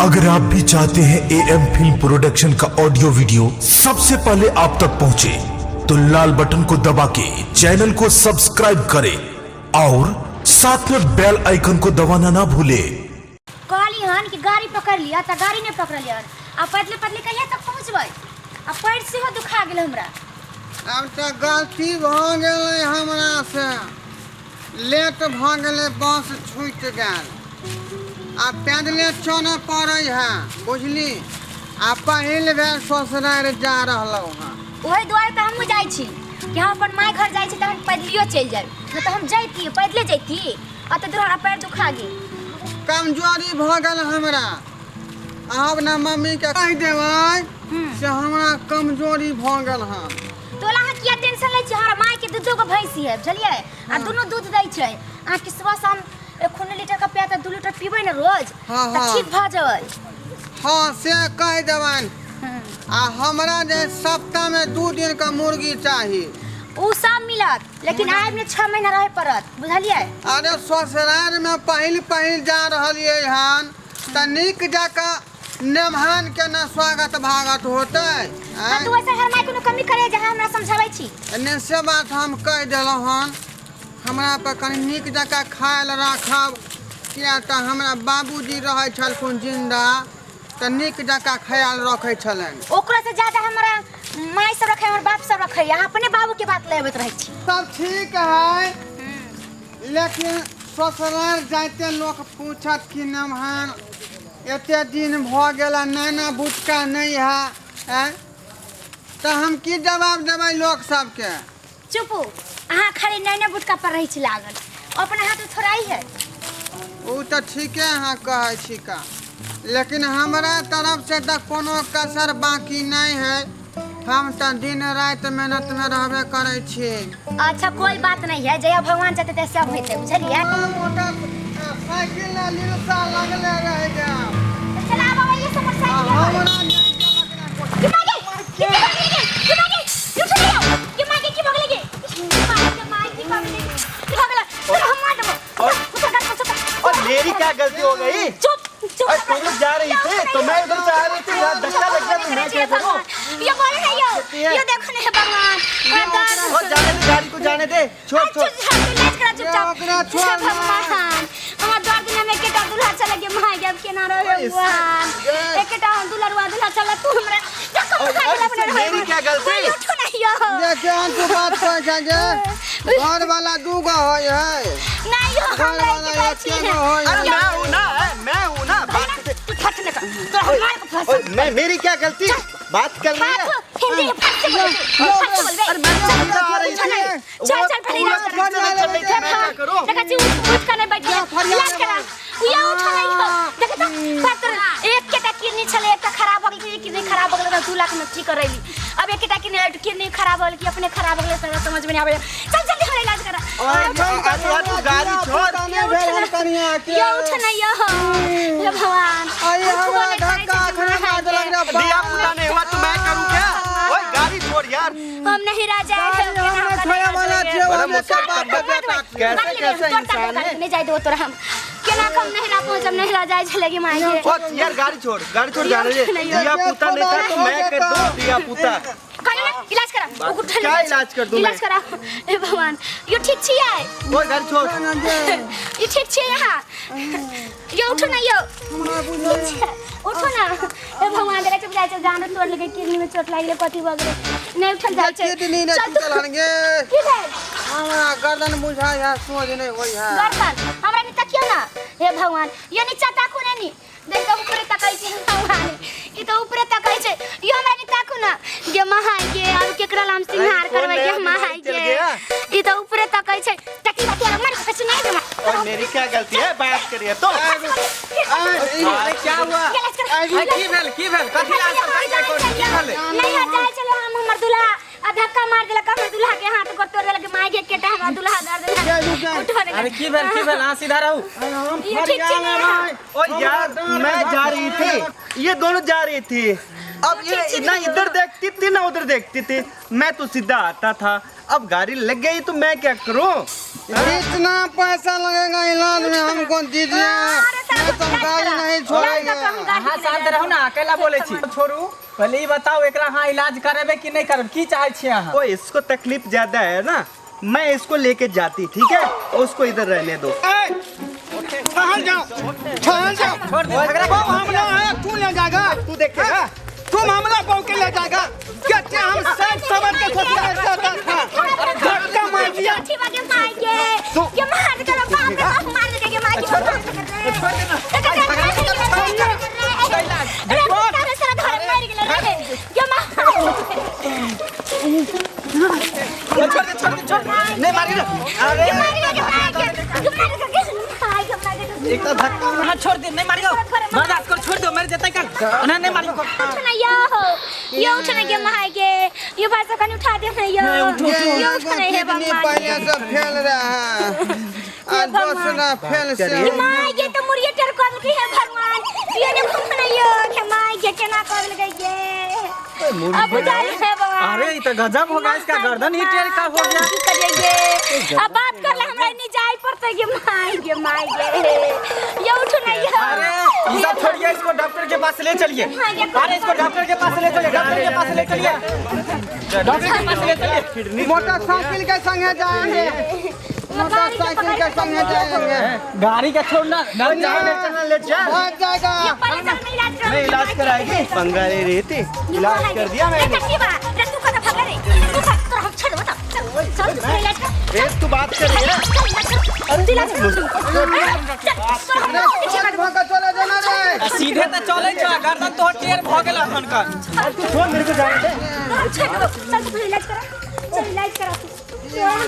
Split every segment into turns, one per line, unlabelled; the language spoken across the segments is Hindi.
अगर आप भी चाहते हैं AM फिल्म प्रोडक्शन का ऑडियो वीडियो सबसे पहले आप तक पहुंचे, तो लाल बटन को दबा के चैनल को सब्सक्राइब करें और साथ में बेल आइकन को दबाना ना भूले।
कहली हन कि गाड़ी पकड़ लिया त गाड़ी नहीं पकड़ लिया, अब पतले पतले कहिया तक पहुंचबै, अब पैर से हो दुखा गेल हमरा।
अब तो गलती भ गेलै हमरा से, लेट भ गेलै, बस छूट गेल, आ पैदले चलऽ पड़ै है, बुझली। आ पहिल बेर ससुरारि जा रहलौ हँ,
ओहि दुआरे त हमहूँ जाइ छी कि हम अपन माय घर जाइ छी त हम पैदलियो चलि जाब, न त हम जैती पैदले जैती, अत दूर हमरा पैर दुखा गेल।
कमजोरी भ गेल हमरा। अब न मम्मी के कहि देबै से हमरा कमजोरी भ गेल हँ।
तोला अहाँ किया टेंशन लै छी, हमरा माय के दूधो के भैंसी है, बुझलियै, आ दुनू दूध दै छै। अहाँ कि सुबह शाम 1 लीटर का पिया त 2 लीटर पीबै न रोज, त ठीक भ जेबै।
हाँ से कहि देबनि। आ हमरा जे सप्ताह में 2 दिन का मुर्गी चाही,
उ सब मिलत, लेकिन आइ में 6 महीना रहे पड़त, बुझलियै।
अरे ससुराल में पहिल जा रहलियै हन, त नीक जकाँ नेमहान के न स्वागत भागत होतै।
तू ऐसे हर माय कोनो कमी करे जहां हमरा समझाबै छी।
एने से बात हम कह देलहुँ हन, हमरा पर कनि नीक जकाँ खायल राखब, किया त हमरा बाबूजी रहै छलखुन जिंदा, त नीक जकाँ ख्याल रखै छलनि।
ओकरा से ज्यादा हमरा माय सब रखे, हमर बाप सब रखे, यहाँ अपने बाबू के बात लेबैत रहै छी।
सब ठीक है, लेकिन ससुराल जाते लोग पूछत कि नमहान एते दिन भ गेला, नाना बुटका नहीं है, तो हम की जवाब देबै लोग सबके।
चुपू, अहाँ खाली नैने बुटका पर रही छी लागल, अपना हाथ में थोड़ा ही है।
वो तो ठीके अहाँ कहै छी का, लेकिन हमरा तरफ से तो कोनो कसर बाकी नहीं है। हम तो दिन रात मेहनत में रहबे करे छी।
अच्छा कोई बात नहीं है, जया भगवान चाहते थे सब होते, बुझलिए।
मोटा साइकिल ना लिलसा लगले रह गया।
चला बाबा ये मोटरसाइकिल
हमरा
की मागे की मागे उठ जाओ, की मागे की भाग लगे, मागे की भाग लगे, हम मार दो।
और मेरी क्या गलती हो गई?
चुप चुप,
तुम लोग जा रही थी तो मैं इधर से आ रही थी, यार धक्का लग गया तो मैं क्या करूं?
ये बोले नहीं ये देखो नहीं भगवान,
और जाने दे, गाड़ी को जाने दे, छोड़ छोड़।
चुपचाप भगवान, हमार द्वार दिन में केटा दूल्हा चले के माय गब के ना रहे भगवान, एकेटा दूल्हा चला तू हमरा
मेरी क्या गलती?
उठो नहीं हो
ये क्या तू बात कर जागे, घर वाला दूगो होय है,
नहीं हो
घर वाला एक होय है।
अरे मैं हूँ ना बात करते।
तू फट लगा तो हमारे को फंस।
मैं मेरी क्या गलती? बात कर रही है।
हिंदी फट से बोल,
अरे मैं तो आ रही थी।
चल पहले
मैं क्या करूं?
देखा जी उठ कर नहीं बैठ गया, इलाज करा ये उठ नहीं हो, देखा तो बात कर। एक केटा किडनी छले, एक खराब हो गई, किडनी खराब हो गई, 2 लाख में ठीक करैली। अब एक केटा किडनी खराब हो गई कि अपने खराब हो गई, समझ में नहीं आवे। चल जल्दी हो इलाज करा।
तू गाड़ी छोड़।
ये उठ नहीं हो, हे भगवान,
अरे हमरा धक्का खड़ा मार देलक रे।
दिया पूरा नहीं हुआ तो मैं करूँ क्या? ओए गाड़ी छोड़ यार।
हम नहीं रह जाए,
छोड़ा वाला
कैसे इंसान है?
नहीं जाए दो तोरा हम केना कम नहीं ना पहुंचम, नहीं रह जाए चलेगी माई के।
और यार गाड़ी छोड़ जाने दे। दिया पूता नहीं था तो मैं कर दूं दिया पूता।
इलाज करा,
क्या इलाज कर दूं मैं?
इलाज करा, हे भगवान, ये ठीक छियै?
ओए गाड़ी छोड़।
ये ठीक छियै यहाँ? ये उठो ना, ये उठो ना, हे भगवान, देखा चुप जाए, जान तोड़ लगे, किडनी में चोट लगी, कथी भ गेलै, नहीं उठल जाए छै।
किडनी ने टूटल गे,
की भेल?
हमरा गर्दन बुझाय है, सोझ नहीं होय है।
गर्दन हमरा नि तकियो ना, हे भगवान, ये नीचा ताकू नहीं, देख तो ऊपर तकाई छै भगवान, ई तो ऊपर तकाई छै, ये हमरा नि ताकू ना, गे महाय गे, अब केकरा नाम सिंहार करबै गे महाय गे, ई तो ऊपर तकाई छै, टकी बात यार मर कुछ नहीं दे।
और मेरी क्या गलती है? बात करिए तो।
अरे क्या हुआ? की भेल कथी लाल सब की भेल?
नहीं हट जाए, चलो हम हमर दूल्हा आ धक्का मार देलक, हमर दूल्हा के हाथ को तोड़ देलक, माय के केटा हमरा दूल्हा दर्द देलक।
अरे की भेल आ सीधा रहू।
हम
ये ठीक छै ना?
और यार मैं जा रही थी, ये दोनों जा रही थी, अब ये ना इधर देखती थी ना उधर देखती थी, मैं तो सीधा आता था, अब गाड़ी लग गई तो मैं क्या करूं?
इतना पैसा लगेगा इलाज में, हमको दीजिए, नहीं तो गाड़ी नहीं छोड़ेंगे।
हाँ शांत रहो ना, अकेला बोले छी छोड़ू। पहले ही बताओ एकरा हाँ इलाज करेबे कि नहीं करब, की चाहे छी अहाँ?
ओ इसको तकलीफ ज्यादा है ना, मैं इसको लेके जाती, ठीक है? उसको इधर रहने दो।
ठहर जाओ, ठहर जाओ।
छोड़ दे झगड़ा।
वो मामला है, तू ले जाएगा,
तू देखेगा।
तू मामला पाव के ले जाएगा। क्या हम सब समझ के सोचते धक्का मार दिया।
अच्छी बात है मार के मार के बाप रे बाप मार के मार के छोड़ देना। अरे सारा धर्म मार के ले क्या मार
छोड़ नहीं मारिए। अरे एक तो धक्का ना छोड़ दे, नहीं मारियो। बर्दाश्त कर, छोड़ दो, मर जाता कर। नहीं मारियो।
उठना यो उठना के मार के ये बात का उठा दे यो उठना है भगवान।
पहले से फैल रहा है, आज दूसरा फैल से
मार के तो मुरिया टर कर के है भगवान। ये ने घुमना यो के मार के केना कर गई ये अब जाए है भगवान।
अरे ये तो गजब हो गया, इसका गर्दन ही टेढ़ का हो गया।
करिए अब बात कर ले, हमरा नहीं जाई पड़ते के मार के ये उठना यो।
अरे ये सब छोड़िए, इसको डॉक्टर के पास ले चलिए। अरे इसको डॉक्टर के पास ले चलिए, डॉक्टर के पास ले चलिए, डॉक्टर के पास ले चलिए।
मोटरसाइकिल के संगे जाएंगे, मोटरसाइकिल के संगे जाएंगे।
गाड़ी का छोड़ना
ले जा।
भाग जाएगा।
मैं इलाज कराएगी। बंगाली रहती, इलाज कर दिया मैंने। तू बात कर रही है?
चले देना रे।
सीधे तो चले जा, गर्दन तो टेढ़ भ गेल हन का।
छोड़ मेरे को जाने दे।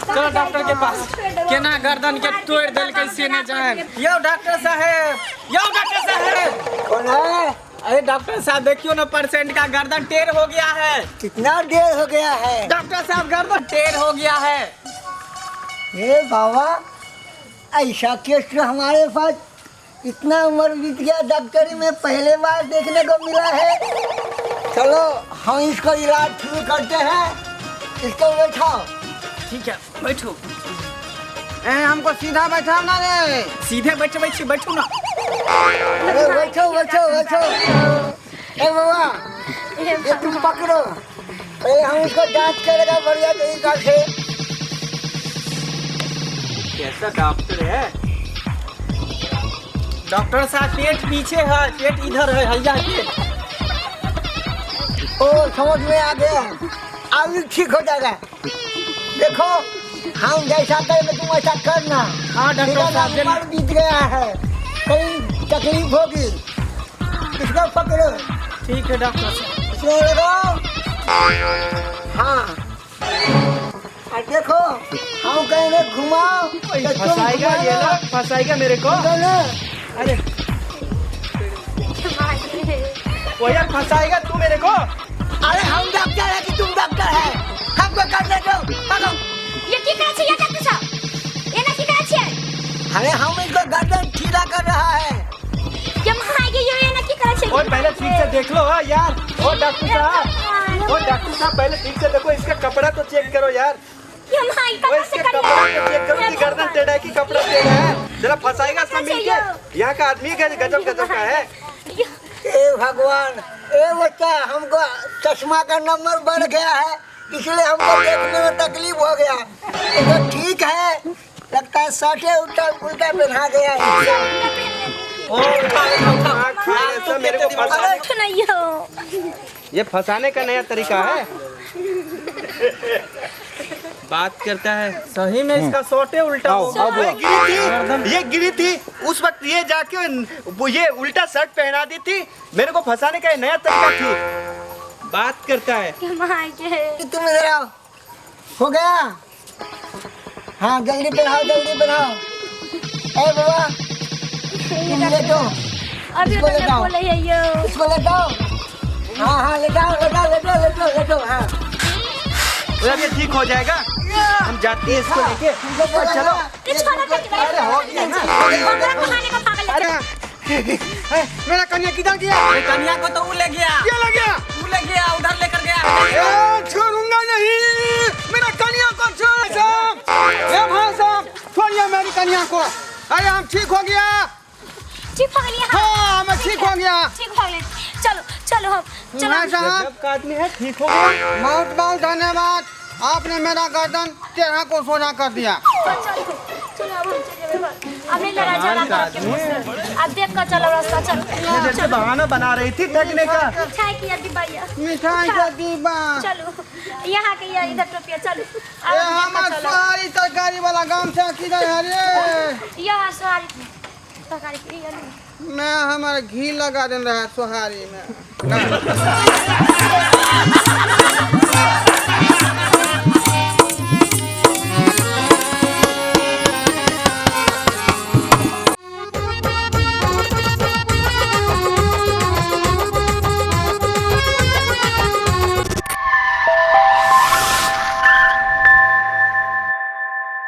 चलो डॉक्टर के पास। केना गर्दन के तोड़ देल कैसे न जाए। यो डॉक्टर साहब, यो डॉक्टर साहब।
कौन है?
अरे डॉक्टर साहब देखियो ना, पेशेंट का गर्दन टेढ़ हो गया है।
कितना देर हो गया है?
डॉक्टर साहब गर्दन टेढ़ हो गया है।
हे बाबा, ऐसा केस तो हमारे पास इतना उम्र बीत गया, डॉक्टरी में पहले बार देखने को मिला है। चलो हम इसको इलाज शुरू करते हैं, इसको बैठाओ।
ठीक है बैठो।
हमको सीधा बैठा ना रे।
सीधे बैठो, बैठो ना।
अरे बैठो बैठो बैठो। ए बाबा, ये तुम पकड़ो, पहले हम इसको जांच करेगा बढ़िया तरीका से।
कैसा डॉक्टर है?
डॉक्टर साहब पेट पीछे है, पेट इधर है, हैया पेट।
ओ समझ में आ गया, अभी ठीक हो जाएगा। देखो हम जैसा करेंगे तुम ऐसा करना।
हाँ डॉक्टर साहब।
उम्र बीत गया है, कहीं तकलीफ होगी। इसको पकड़ो।
ठीक है डॉक्टर साहब।
इसको लगाओ। हाँ और देखो हम कहेंगे घुमाओ तो तुम
फंसाएगा ये ना, फंसाएगा मेरे को।
अरे
वो यार फंसाएगा तू मेरे को।
अरे हम डॉक्टर है कि तुम डॉक्टर है? हमको करने दो। पकड़ो।
ये की करे छै डॉक्टर साहब? ये ना की करे छै?
अरे हम इसको गर्दन ठीला कर रहा है।
ये मार के ये ना की करे छै?
और पहले ठीक से देख लो। हाँ यार, ओ डॉक्टर साहब, ओ डॉक्टर साहब पहले ठीक से देखो, इसका कपड़ा तो चेक करो यार।
ये मार
ओ इसके कपड़ा तो चेक करो कि गर्दन टेढ़ा है कि कपड़ा टेढ़ा है। जरा फंसाएगा सब मिलके। यहाँ का आदमी गजब गजब का है।
ए भगवान, ए बच्चा, हमको चश्मा का नंबर बढ़ गया है, इसलिए हमको देखने में तकलीफ हो गया। तो ठीक है, लगता है शर्टे उल्टा पहना गया है।
मेरे को फंसा,
उठना यो।
ये फंसाने का नया तरीका है। बात करता है
सही में इसका सोटे उल्टा हो गया।
ये गिरी थी उस वक्त, ये जाके वो ये उल्टा शर्ट पहना दी थी। मेरे को फंसाने का नया तरीका थी। बात करता है।
ये मार के
तुम इधर आओ। हो गया? हाँ जल्दी पहनाओ, जल्दी पहनाओ। ए बाबा तुम लेटो,
अभी
इसको
तो
लेटाओ।
बोले है यो।
इसको लेटाओ। हाँ हाँ लेटाओ लेटाओ लेटाओ लेटाओ लेटाओ। हाँ
अब ये ठीक हो जाएगा। हम जाते हैं इसको लेके।
चलो।
ये छोड़ा तो की
अरे हो गया ना।
खाने का पागल लगा।
मेरा कन्या किधर गया?
कन्या को तो वो ले गया।
क्या लग गया?
ले गया, उधर लेकर गया।
छोड़ूंगा नहीं, मेरा कन्या को छोड़ साहब। ए भाई साहब, छोड़िए मेरी कन्या को। अरे हम ठीक हो गया।
ठीक हो गई।
हाँ, मैं ठीक हो गया।
ठीक हो गए। चलो चलो हम चलो।
भाई साहब,
आदमी है, ठीक हो गया।
बहुत बहुत धन्यवाद, आपने मेरा गर्दन टेढ़ा को सोजा कर दिया।
चलो चलो अब हम चले घर। अब नहीं लड़ा चला कर के मुझसे। अब देख कर चलो रास्ता चलो।
जैसे बहाना बना रही थी ठगने का।
मिठाई की अभी भैया।
मिठाई का दीवा।
चलो यहाँ के ये इधर टोपिया चलो।
ए हमार सारी तरकारी वाला गांव से किधर है रे?
यहाँ सवारी तरकारी की ये नहीं।
मैं हमारे घी लगा दे रहा है सोहारी में।